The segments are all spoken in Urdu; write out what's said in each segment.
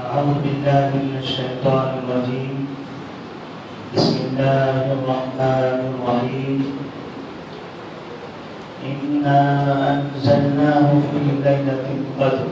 أعوذ بالله من الشيطان الرجيم. بسم الله الرحمن الرحيم. إنا أنزلناه في ليلة القدر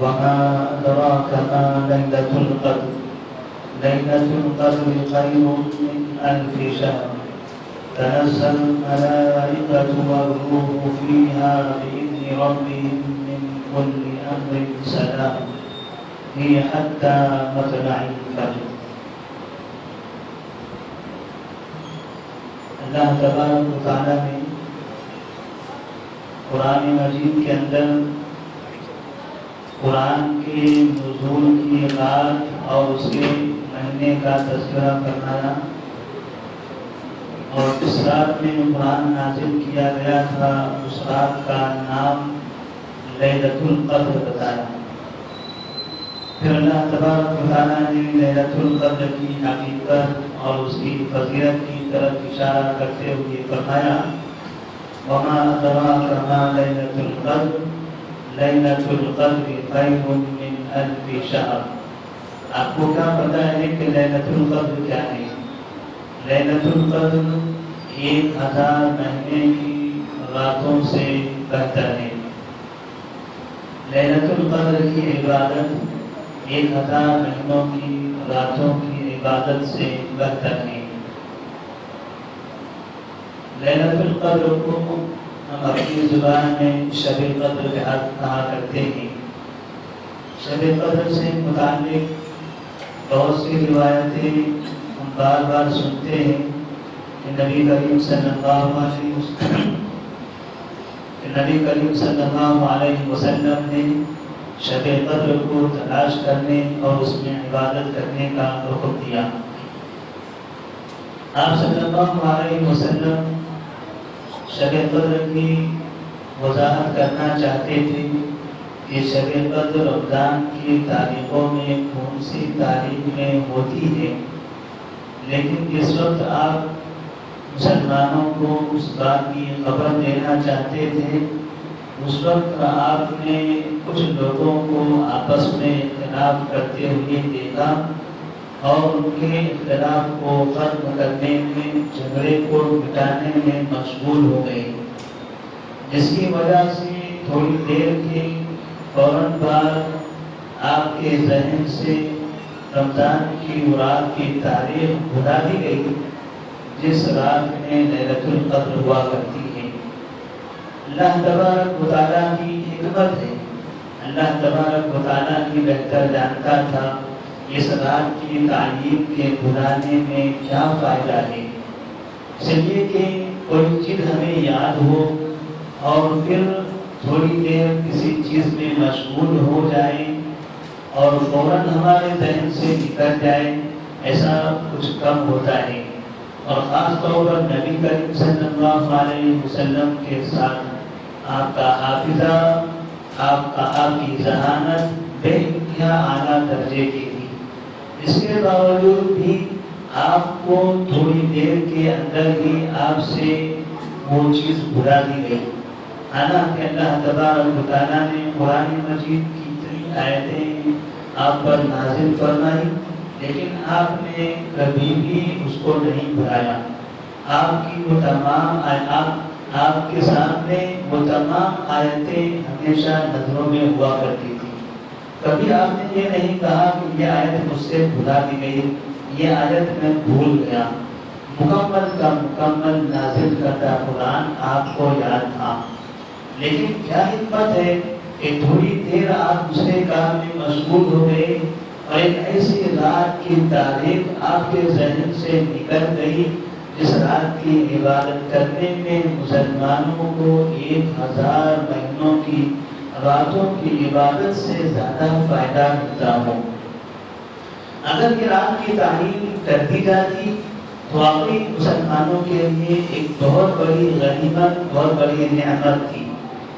وما أدراك ما ليلة القدر ليلة القدر خير من ألف شهر تنزل الملائكة والروح فيها بإذن ربهم من كل أمر سلام هي حتى مطلع الفجر. اللہ تبارک و تعالیٰ نے قرآن مجید کے اندر قرآن کے نزول کی رات اور اس کے مہینے کا تذکرہ فرمایا، اور اس رات میں قرآن نازل کیا گیا تھا اس رات کا نام لیلۃ القدر بتایا۔ پھر اللہ تبارک و تعالیٰ نے لیلۃ القدر کی حقیقت اور اس کی فضیلت کی طرف اشارہ کرتے ہوئے فرمایا، وما أدراك ما ليلة القدر ليلة القدر خير من ألف شهر۔ آپ کو کیا پتا ہے کہ لیلۃ القدر کیا ہے؟ لیلۃ القدر 1000 مہینے کی راتوں سے بہتر ہے۔ لیلۃ القدر کی عبادت 1000 مہینوں کی راتوں کی عبادت سے بہتر ہے۔ لیلۃ القدر کو ہم اپنی زبان میں شب قدر کہا کرتے ہیں۔ شب قدر سے متعلق بہت سی روایتیں ہم بار بار سنتے ہیں کہ نبی کریم صلی اللہ علیہ وسلم نے شب قدر کو تلاش کرنے اور اس میں عبادت کرنے کا حکم دیا۔ آپ صلی اللہ علیہ وسلم شب قدر کی وضاحت کرنا چاہتے تھے کہ شب قدر رمضان کی تاریخوں میں کون سی تاریخ میں ہوتی ہے، لیکن جس وقت آپ مسلمانوں کو اس بات کی خبر دینا چاہتے تھے، اس وقت آپ نے کچھ لوگوں کو آپس میں اختلاف کرتے ہوئے دیکھا اور ان کے اختلاف کو ختم کرنے میں، جھگڑے کو مٹانے میں مشغول ہو گئے، جس کی وجہ سے تھوڑی دیر کے فوراً بعد آپ کے ذہن سے رمضان کی رات کی تاریخ بھلا دی گئی جس رات میں لیلۃ القدر ہوا کرتی ہے۔ اللہ تبارک و تعالیٰ کی حکمت ہے، اللہ تبارک و تعالیٰ کی بہتر جانتا تھا اس رات کی تعلیم کے بھلانے میں کیا فائدہ ہے، اس لیے کہ کوئی چیز ہمیں یاد ہو اور پھر تھوڑی دیر کسی چیز میں مشغول ہو جائے اور فوراً ہمارے ذہن سے نکل جائے، ایسا کچھ کم ہوتا ہے۔ اور خاص طور پر نبی کریم صلی اللہ علیہ وسلم کے ساتھ آپ کا حافظہ، آپ کی ذہانت بے انتہا اعلیٰ درجے کی تھی، اس کے باوجود بھی آپ کو تھوڑی دیر کے اندر ہی آپ سے وہ چیز بھلا دی گئی۔ حالانکہ اللہ تبارک و تعالیٰ نے قرآن مجید کی اتنی آیتیں آپ پر نازل فرمائی، لیکن آپ نے کبھی بھی اس کو نہیں بھلایا۔ آپ کے سامنے وہ تمام آیتیں ہمیشہ نظروں میں ہوا کرتی تھی۔ کبھی آپ نے یہ نہیں کہا کہ یہ آیت مجھ سے بھلا دی گئی، یہ آیت میں بھول گیا۔ مکمل کا مکمل نازل کردہ قرآن آپ کو یاد تھا، لیکن کیا حکمت ہے کہ تھوڑی دیر آپ دوسرے کام میں مشغول ہو گئے اور ایک ایسی رات کی تاریخ آپ کے ذہن سے نکل گئی جس رات کی عبادت کرنے میں مسلمانوں کو 1000 مہینوں کی راتوں کی عبادت سے زیادہ فائدہ ملتا ہو۔ اگر یہ رات کی تعلیم کر دی جاتی تو واقعی مسلمانوں کے لیے ایک بہت بڑی غنیمت، بہت بڑی نعمت تھی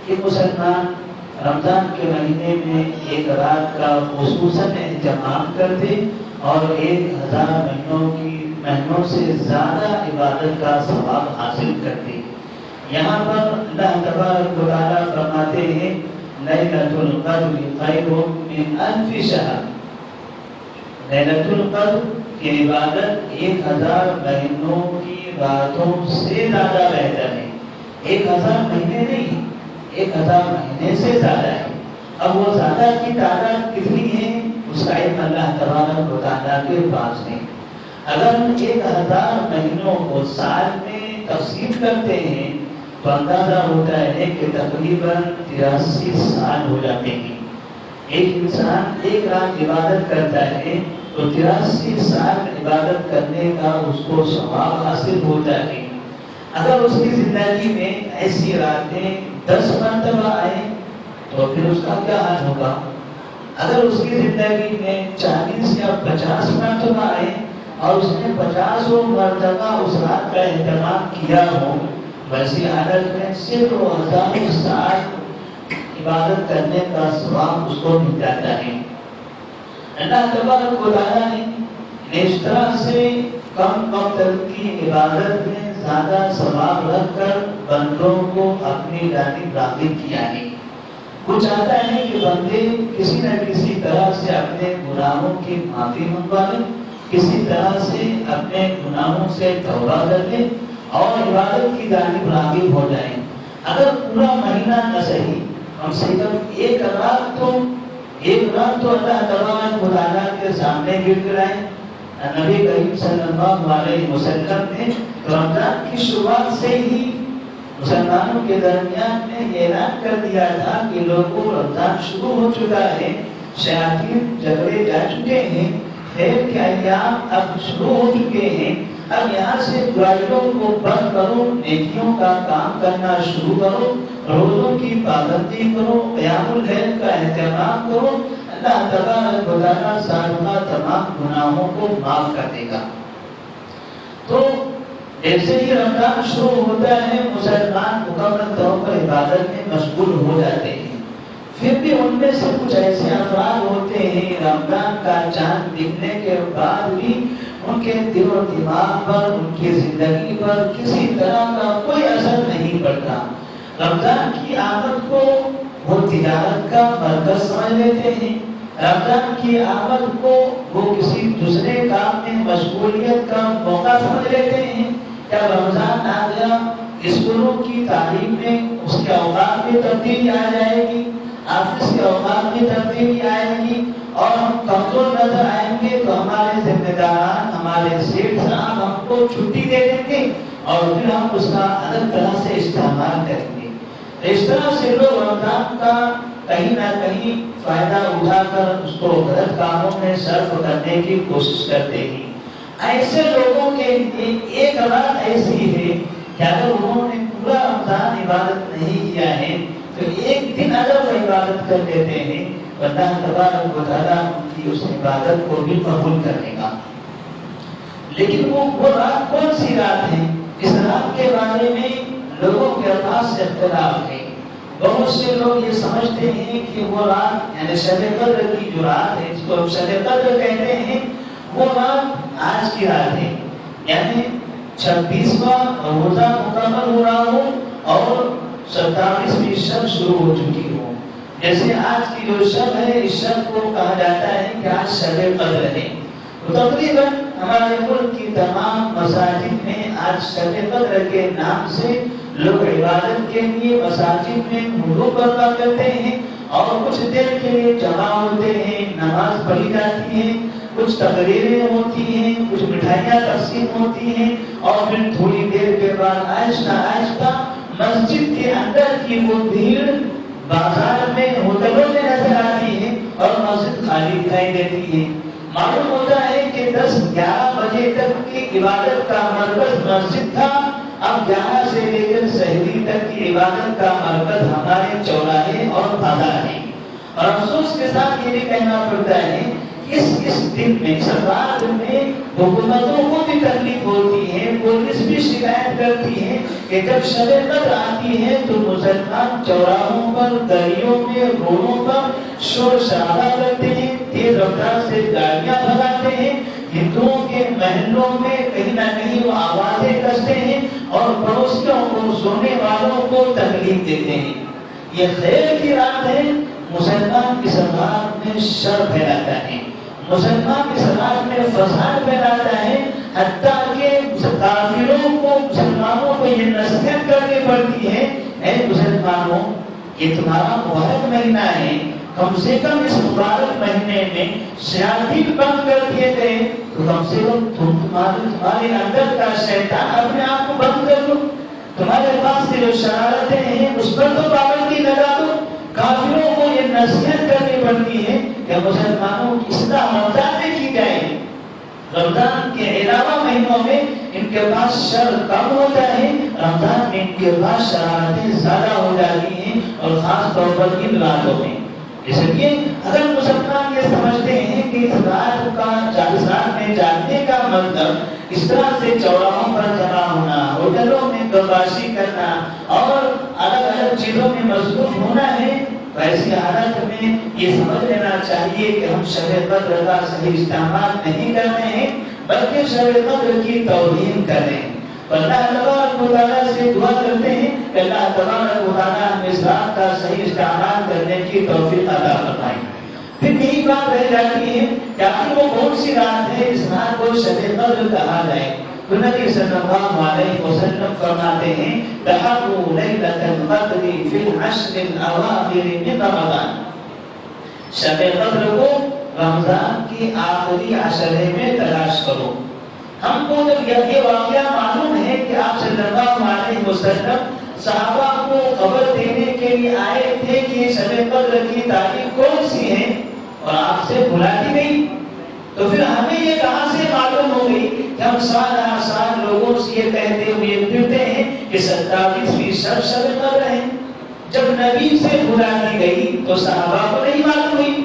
کہ مسلمان رمضان کے مہینے میں ایک رات کا خصوصاً اہتمام کرتے اور 1000 مہینوں سے زیادہ عبادت کا ثواب حاصل کرتے۔ یہاں پر اللہ تبارک و تعالیٰ فرماتے ہیں لیلۃ القدر خیر من الف شہر، ليلة القدر کی عبادت 1000 مہینوں کی راتوں سے زیادہ بہتر ہے. 1000 مہینے نہیں، 1000 مہینے سے زیادہ ہے. اب وہ زیادہ کی تعداد کتنی ہے اس کا علم اللہ تبارک و تعالیٰ کے پاس ہے. اگر 1000 مہینوں کو سال میں تقسیم کرتے ہیں تو اندازہ ہوتا ہے کہ تقریباً 83 سال ہو جاتے ہیں. ایک انسان ایک رات عبادت کرتا ہے تو 83 سال عبادت کرنے کا اس کو ثواب حاصل ہوتا ہے. اگر اس کی زندگی میں ایسی راتیں 10 مرتبہ آئیں تو پھر اس کا کیا حال ہوگا؟ اگر اس کی زندگی میں 40 یا 50 مرتبہ آئے اور اس نے 50 مرتبہ اس رات کا اہتمام کیا ہو، ویسی حالت میں صرف 1000 سال عبادت کرنے کا ثواب اس کو مل جاتا ہے. اللہ تبارک و تعالیٰ نے اس طرح سے کم وقت کی عبادت میں زیادہ ثواب رکھ کر بندوں کو اپنی جانب راغب کیا ہے. وہ چاہتا ہے کہ بندے کسی نہ کسی طرح سے اپنے گناہوں کی معافی منگوا لیں، کسی طرح سے اپنے گناہوں سے توبہ کر لیں اور عبادت کی جانب راغب ہو جائیں. اگر پورا مہینہ نہ صحیح، کم سے کم ایک رات تو اللہ تبارک و تعالیٰ کے سامنے گر گرائیں. نبی کریم صلی اللہ علیہ وسلم نے رمضان کی شروعات سے ہی مسلمانوں کے درمیان میں اعلان کر دیا تھا کہ لوگوں رمضان شروع ہو چکا ہے، شیاطین جھگڑے جا چکے ہیں، خیر کے ایام اب شروع ہو چکے ہیں. اب یہاں سے برائیوں کو بند کرو، نیکیوں کا کام کرنا شروع کرو، روزوں کی پابندی کرو، قیام اللیل کا اہتمام کرو. اللہ تبارک و تعالیٰ سارا تمام گناہوں کو معاف کر دے گا. تو جیسے ہی رمضان شروع ہوتا ہے مسلمان مکمل طور پر عبادت میں مشغول ہو جاتے ہیں. پھر بھی ان میں سے کچھ ایسے افراد ہوتے ہیں رمضان کا چاند دکھنے کے بعد بھی ان کے دل و دماغ پر، ان کی زندگی پر کسی طرح کا کوئی اثر نہیں پڑتا. رمضان کی آمد کو وہ تجارت کا مرکز سمجھ لیتے ہیں، رمضان کی آمد کو وہ کسی دوسرے کام میں مشغولیت کا موقع سمجھ لیتے ہیں. جب رمضان آ گیا اسکولوں کی تعلیم میں اس کے اوقات میں تبدیلی آ جائے گی، آفس کے اوقات میں تبدیلی آئے گی اور ہم کمزور نظر آئیں گے تو ہمارے ذمہ داران، ہمارے سیٹ صاحب ہم کو چھٹی دے دیں گے اور پھر ہم اس کا الگ طرح سے استعمال کریں گے. اس طرح سے لوگ رمضان کا کہیں نہ کہیں فائدہ اٹھا کر اس کو غلط کاموں میں صرف کرنے کی کوشش کرتے ہیں. ایسے لوگوں کے لیے ایک رات ایسی ہے کہ اگر انہوں نے پورا رمضان عبادت نہیں کیا ہے تو ایک دن اگر وہ عبادت کر لیتے ہیں تو اللہ تبارک و تعالیٰ ان کی اس عبادت کو بھی قبول کرے گا. لیکن وہ رات کون سی رات ہے؟ اس رات کے بارے میں لوگوں کے پاس اختلاف ہے. بہت سے لوگ یہ سمجھتے ہیں کہ وہ رات یعنی شب قدر کی جو رات ہے جس کو شب قدر کہتے ہیں وہ رات آج کی رات ہے، یعنی 26واں روزہ مکمل ہو رہا ہو اور 27ویں شب شروع ہو چکی ہو. جیسے آج کی جو شب ہے اس شب کو کہا جاتا ہے کہ آج شب قدر ہے. تقریباً ہمارے ملک کی تمام مساجد میں آج شب قدر کے نام سے لوگ عبادت کے لیے مساجد میں وضو کرنا کرتے ہیں اور کچھ دیر کے لیے جمع ہوتے ہیں، نماز پڑھی جاتی ہے، کچھ تقریریں ہوتی ہیں، کچھ مٹھائیاں تقسیم ہوتی ہیں اور پھر تھوڑی دیر کے بعد آہستہ آہستہ مسجد کے اندر کی وہ بھیڑ بازار میں ہوٹلوں میں نظر آتی ہے اور مسجد خالی دکھائی دیتی ہے. معلوم ہوتا ہے کہ 10-11 بجے تک کی عبادت کا مرکز مسجد تھا، اب 11 سے لے کر سحری تک کی عبادت کا مرکز ہمارے چوراہے اور بازار ہے. اور افسوس کے ساتھ یہ بھی کہنا پڑتا ہے اس دن میں اس رات میں حکومتوں کو بھی تکلیف ہوتی ہے، پولیس بھی شکایت کرتی ہے کہ جب شب قدر آتی ہے تو مسلمان چوراہوں پر، گلیوں میں، روڈوں پر شور شرابہ کرتے ہیں، تیز رفتار سے گاڑیاں بھگاتے ہیں، ہندوؤں کے محلوں میں کہیں نہ کہیں وہ آوازیں کستے ہیں اور پڑوسیوں کو، سونے والوں کو تکلیف دیتے ہیں. یہ خیر کی رات ہے، مسلمان اس رات میں شر پھیلاتا ہے، مسلمان اس رات میں فساد پھیلاتا ہے، حتیٰ کہ کافروں کو مسلمانوں کو یہ نصیحت کرنی پڑتی ہے، اے مسلمانوں یہ تمہارا مبارک مہینہ ہے، کم سے کم اس مبارک مہینے میں شیاطین بند کر دیے گئے، تو کم سے کم تمہارے اندر کا شیطان اپنے آپ کو بند کر دو، تمہارے پاس سے جو شرارتیں ہیں اس پر تو پابندی لگا دو۔ کافروں کو یہ نصیحت کرنی پڑتی ہے کہ مسلمانوں کی اصلاح رمضان میں کی جائے، رمضان کے علاوہ مہینوں میں ان کے پاس شر کم ہوتا ہے، رمضان میں ان کے پاس شرارتیں زیادہ ہو جاتی ہیں، اور خاص طور پر ان راتوں میں۔ اس لیے اگر مسلمان یہ سمجھتے ہیں کہ اس رات میں جاگنے کا مطلب اس طرح سے چوراہوں پر جمع ہونا، ہوٹلوں میں گباشی کرنا اور الگ الگ چیزوں میں مصروف ہونا ہے، ایسی حالت میں یہ سمجھ لینا چاہیے کہ ہم شب قدر کا صحیح استعمال نہیں کر رہے ہیں، بلکہ شب قدر کی توہین کر رہے ہیں۔ اللہ تبارک و تعالیٰ سے دعا کرتے ہیں کہ اللہ تبارک و تعالیٰ ہمیں اس رات کا صحیح استعمال کرنے کی توفیق عطا فرمائے۔ پھر یہی بات رہ جاتی ہے کہ آخر وہ کون سی رات ہے اس رات کو شب قدر کہا جائے؟ تو نبی صلی اللہ علیہ وسلم فرماتے ہیں تحروا لیلۃ القدر فی العشر الاواخر من رمضان، شب قدر کو رمضان کی آخری عشرے میں تلاش کرو۔ ہم کو جب یہ واقعہ معلوم ہے کہ آپ صلی اللہ علیہ وسلم صحابہ کو خبر دینے کے لیے آئے تھے کہ شب قدر کی تاریخ کون سی ہے اور آپ سے بلا دی گئی، تو پھر ہمیں یہ کہاں سے معلوم ہو گئی کہ ہم سال لوگوں سے یہ کہتے ہوئے پھرتے ہیں کہ 27ویں شب قدر ہے؟ جب نبی سے بلا دی گئی تو صحابہ کو نہیں معلوم ہوئی،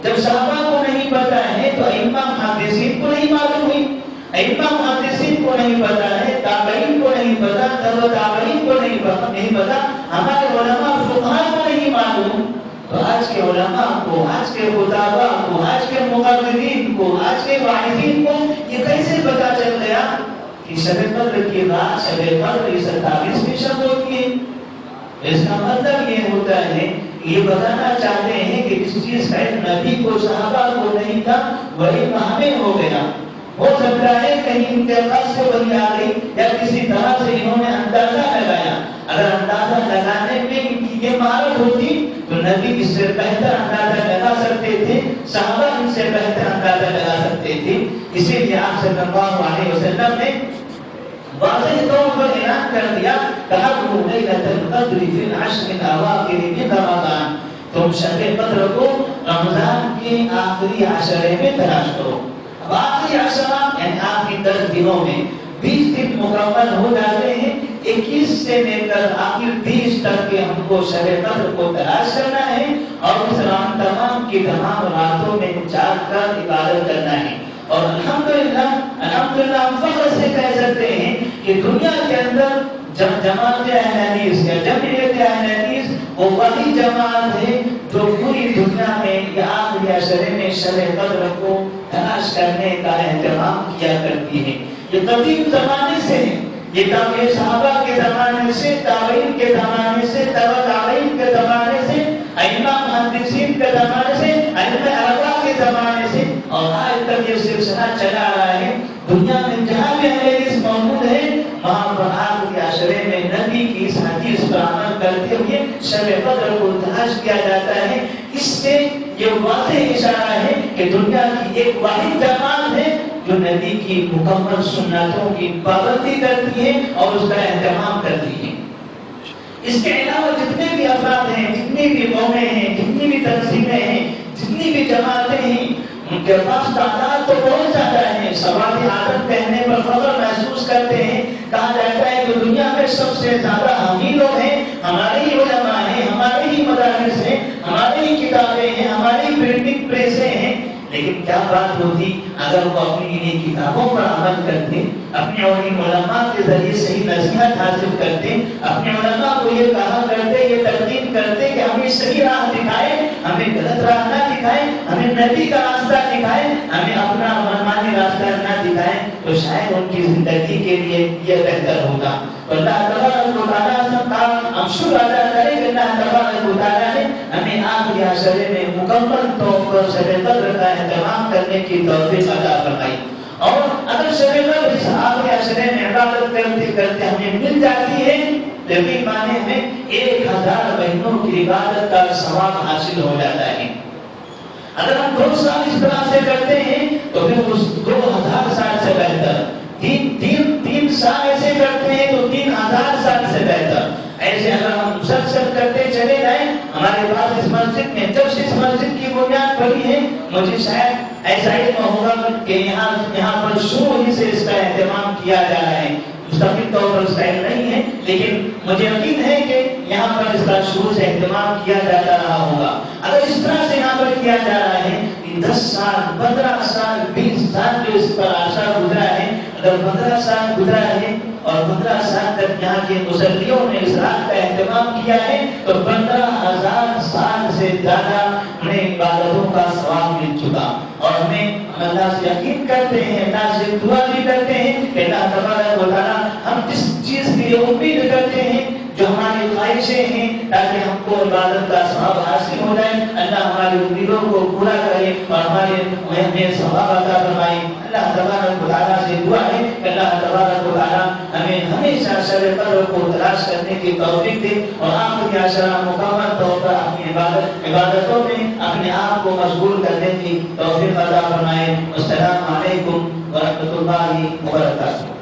جب صحابہ کو نہیں پتا ہے تو ائمہ محدثین کو نہیں معلوم ہوئی، ائمہ محدثین کو نہیں پتا ہے، تابعین کو نہیں پتا، تبع تابعین کو نہیں پتا، ہمارے علماء فقہاء کو نہیں معلوم، تو آج کے علماء کو، آج کے خطابہ کو، آج کے مقررین کو، آج کے واعظین کو یہ کیسے پتا چل گیا کہ شب قدر کی رات شب قدر 27ویں شب ہوتی ہے؟ اس کا مطلب یہ ہوتا ہے، یہ بتانا چاہتے ہیں کہ جس چیز کا نبی کو صحابہ کو نہیں تھا وہی ہمیں ہو گیا۔ ہو سکتا ہے کہیں ان کے پاس سے وہی آ گئی یا کسی طرح سے انہوں نے اندازہ لگایا، اگر اندازہ لگانے میں ان کی یہ مہارت ہوتی تو نبی اس سے بہتر اندازہ لگا سکتے تھے، صحابہ ان سے بہتر اندازہ لگا سکتے تھے۔ اسی لیے آپ صلی اللہ علیہ وسلم نے واضح طور پر اعلان کر دیا تحروا لیلۃ القدر فی العشر الاواخر من رمضان، تم شب قدر کو رمضان کے آخری عشرے میں تلاش کرو۔ اب آخری عشرہ یعنی آخری 10 دنوں میں 20 دن مکمل ہو جاتے ہیں، 21 سے لے کر آخر 30 تک کے ہم کو شب قدر کو تلاش کرنا ہے اور اس تمام کی تمام راتوں میں جاگ کر عبادت کرنا ہے۔ اور الحمدللہ ہم فخر سے کہہ سکتے ہیں کہ دنیا کے اندر جماعت اہل حدیث یا جمعیت اہل حدیث وہ وہی جماعت ہے جو پوری دنیا میں یہ آخری عشرے میں شب قدر کو تلاش کرنے کا اہتمام کیا کرتی ہے۔ یہ قدیم زمانے سے ہے، یہ صحابہ کے زمانے سے، تابعین کے زمانے سے، تبع تابعین کے زمانے سے، ائمہ محدثین کے زمانے سے، ائمہ اربعہ کے زمانے سے، اور آج تک یہ سلسلہ چلا آ رہا ہے۔ دنیا میں جہاں بھی اہل حدیث موجود ہے وہاں پر آخری عشرے میں نبی کی اس حدیث پر عمل کرتے ہوئے شب قدر کو تلاش کیا جاتا ہے۔ اس سے یہ واضح اشارہ ہے کہ دنیا کی ایک واحد جماعت ہے جو نبی کی مکمل سنتوں کی پابندی کرتی ہے اور اس کا اہتمام کرتی ہے۔ اس کے علاوہ جتنے بھی افراد ہیں، جتنی بھی قومیں ہیں، جتنی بھی تنظیمیں ہیں، جتنی بھی جماعتیں ہیں، ان کے پاس تعداد تو بہت زیادہ ہے، سواد عادت کہنے پر فخر محسوس کرتے ہیں، کہا جاتا ہے کہ دنیا میں سب سے زیادہ ہم ہی لوگ ہیں، ہمارے ہی علماء ہیں، ہمارے ہی مدارس ہیں، ہمارے ہی کتابیں ہیں، ہماری پرنٹنگ پریسیں ہیں۔ لیکن کیا بات ہوتی اگر وہ اپنی انہیں کتابوں پر عمل کرتے، اپنے علماء کے ذریعے صحیح نصیحت حاصل کرتے، اپنے علماء کو یہ کہا کرتے، یہ تلقین کرتے کہ ہمیں صحیح راہ دکھائے، ہمیں غلط راہ نہ دکھائے، ہمیں نبی کا راستہ دکھائے، ہمیں اپنا منمانی راستہ نہ دکھائے، تو شاید ان کی زندگی کے لیے یہ بہتر ہوگا۔ اللہ تبارک و تعالیٰ سے ہم شکر ادا کریں کہ اللہ تبارک و تعالیٰ نے ہمیں آخری عشرے میں مکمل طور پر شب قدر کا اہتمام کرنے کی توفیق عطا فرمائی. اور اگر شب قدر اس آخری عشرے میں عبادت کرتے کرتے ہمیں مل جاتی ہے تو یقین مانے ہمیں 1000 مہینوں کی عبادت کا ثواب حاصل ہو جاتا ہے. اگر ہم 2 سال اس طرح سے کرتے ہیں تو پھر اس 2000 سال سے بہتر. تین سال ایسے کرتے ہیں تو 3000 سال سے بہتر. ایسے اگر ہم مسلسل کرتے چلے جائیں. ہمارے پاس اس مسجد میں جب سے اس مسجد کی بنیاد پڑی ہے مجھے شاید ایسا علم ہوگا کہ یہاں پر شروع ہی سے اس کا اہتمام کیا جا رہا ہے. مستقل طور پر اسٹائل نہیں ہے لیکن مجھے یقین ہے کہ یہاں پر اس کا شروع سے اہتمام کیا جاتا رہا ہوگا. اگر اس طرح سے یہاں پر کیا جا رہا ہے 10 سال 15 سال 20 سال جو اس پر عرصہ گزرا ہے, اگر 15 سال گزرا ہے اور 15 سال تک یہاں کے مصلیوں نے اس رات کا اہتمام کیا ہے تو 15000 سال سے زیادہ ہمیں عبادتوں کا ثواب مل چکا. اور ہمیں اللہ سے یقین کرتے ہیں, اللہ سے دعا بھی کرتے ہیں کہ اللہ تبارک و تعالیٰ ہم جس چیز کی امید کرتے ہیں جو ہماری خواہشیں ہیں تاکہ ہم کو عبادت کا ثواب حاصل ہو جائے, اللہ ہماری امیدوں کو پورا کرے اور ہمیں ثواب عطا فرمائے. اللہ تبارک و تعالیٰ سے دعا ہے کہ اللہ تبارک و تعالیٰ ہمیں ہمیشہ شب قدر کو تلاش کرنے کی توفیق دے اور آخری عشرہ مکمل طور پر اپنی عبادتوں میں اپنے آپ کو مشغول کرنے کی توفیق عطا فرمائے. السلام علیکم ورحمۃ اللہ وبرکاتہ.